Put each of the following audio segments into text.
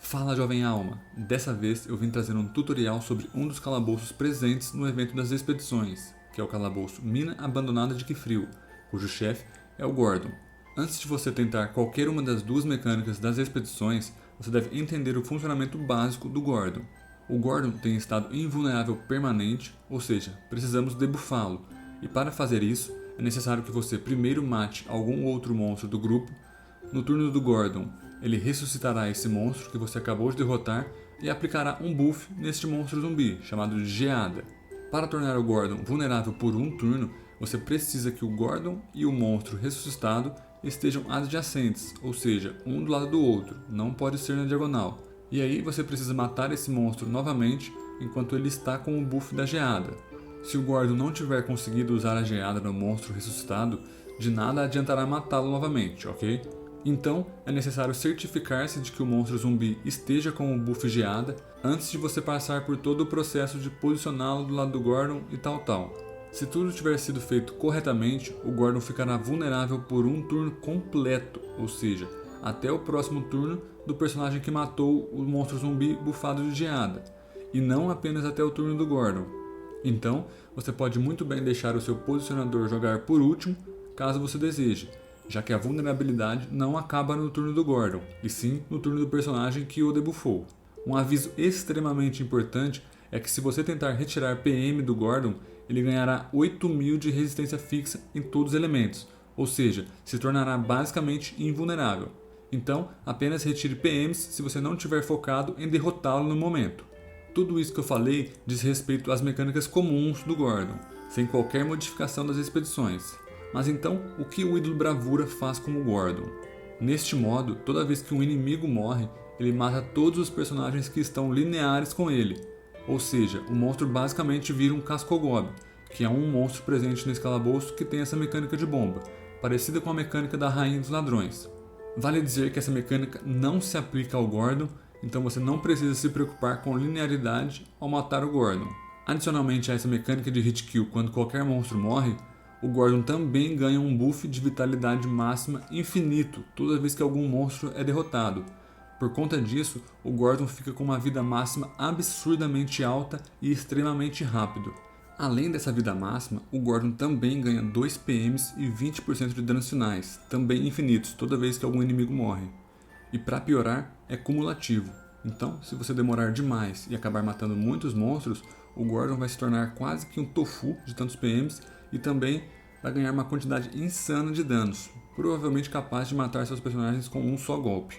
Fala, jovem alma! Dessa vez eu vim trazer um tutorial sobre um dos calabouços presentes no evento das expedições, que é o calabouço Mina Abandonada de Kifril, cujo chefe é o Gordon. Antes de você tentar qualquer uma das duas mecânicas das expedições, você deve entender o funcionamento básico do Gordon. O Gordon tem estado invulnerável permanente, ou seja, precisamos debuffá-lo, e para fazer isso é necessário que você primeiro mate algum outro monstro do grupo. No turno do Gordon, ele ressuscitará esse monstro que você acabou de derrotar e aplicará um buff neste monstro zumbi, chamado de Geada. Para tornar o Gordon vulnerável por um turno, você precisa que o Gordon e o monstro ressuscitado estejam adjacentes, ou seja, um do lado do outro, não pode ser na diagonal. E aí você precisa matar esse monstro novamente enquanto ele está com o buff da Geada. Se o Gordon não tiver conseguido usar a Geada no monstro ressuscitado, de nada adiantará matá-lo novamente, ok? Então, é necessário certificar-se de que o monstro zumbi esteja com o buff Geada antes de você passar por todo o processo de posicioná-lo do lado do Gordon e tal. Se tudo tiver sido feito corretamente, o Gordon ficará vulnerável por um turno completo, ou seja, até o próximo turno do personagem que matou o monstro zumbi bufado de Geada, e não apenas até o turno do Gordon. Então, você pode muito bem deixar o seu posicionador jogar por último, caso você deseje, já que a vulnerabilidade não acaba no turno do Gordon, e sim no turno do personagem que o debuffou. Um aviso extremamente importante é que se você tentar retirar PM do Gordon, ele ganhará 8.000 de resistência fixa em todos os elementos, ou seja, se tornará basicamente invulnerável. Então, apenas retire PMs se você não estiver focado em derrotá-lo no momento. Tudo isso que eu falei diz respeito às mecânicas comuns do Gordon, sem qualquer modificação das expedições. Mas então, o que o ídolo Bravura faz com o Gordon? Neste modo, toda vez que um inimigo morre, ele mata todos os personagens que estão lineares com ele. Ou seja, o monstro basicamente vira um Cascogob, que é um monstro presente nesse calabouço que tem essa mecânica de bomba, parecida com a mecânica da Rainha dos Ladrões. Vale dizer que essa mecânica não se aplica ao Gordon, então você não precisa se preocupar com linearidade ao matar o Gordon. Adicionalmente a essa mecânica de hit kill quando qualquer monstro morre, o Gordon também ganha um buff de vitalidade máxima infinito toda vez que algum monstro é derrotado. Por conta disso, o Gordon fica com uma vida máxima absurdamente alta e extremamente rápido. Além dessa vida máxima, o Gordon também ganha 2 PMs e 20% de danos finais, também infinitos toda vez que algum inimigo morre. E para piorar, é cumulativo. Então, se você demorar demais e acabar matando muitos monstros, o Gordon vai se tornar quase que um tofu de tantos PMs e também vai ganhar uma quantidade insana de danos, provavelmente capaz de matar seus personagens com um só golpe.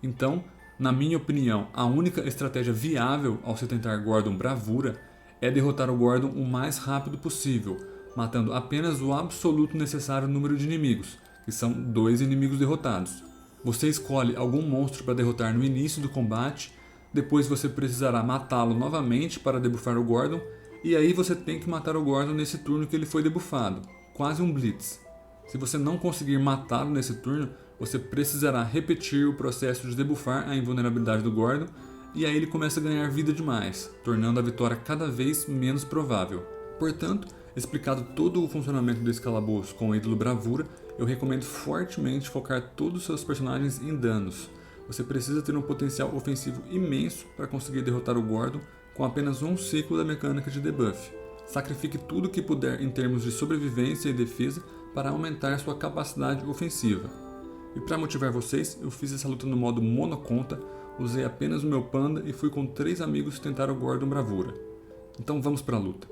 Então, na minha opinião, a única estratégia viável ao se tentar Gordon Bravura é derrotar o Gordon o mais rápido possível, matando apenas o absoluto necessário número de inimigos, que são 2 inimigos derrotados. Você escolhe algum monstro para derrotar no início do combate, depois você precisará matá-lo novamente para debuffar o Gordon, e aí você tem que matar o Gordon nesse turno que ele foi debuffado, quase um blitz. Se você não conseguir matá-lo nesse turno, você precisará repetir o processo de debuffar a invulnerabilidade do Gordon, e aí ele começa a ganhar vida demais, tornando a vitória cada vez menos provável. Portanto, explicado todo o funcionamento desse calabouço com o ídolo Bravura, eu recomendo fortemente focar todos os seus personagens em danos. Você precisa ter um potencial ofensivo imenso para conseguir derrotar o Gordon com apenas um ciclo da mecânica de debuff. Sacrifique tudo o que puder em termos de sobrevivência e defesa para aumentar sua capacidade ofensiva. E para motivar vocês, eu fiz essa luta no modo monoconta, usei apenas o meu panda e fui com 3 amigos tentar o Gordon Bravura. Então vamos para a luta.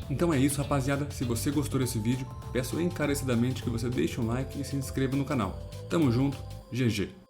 Então é isso, rapaziada. Se você gostou desse vídeo, peço encarecidamente que você deixe um like e se inscreva no canal. Tamo junto, GG!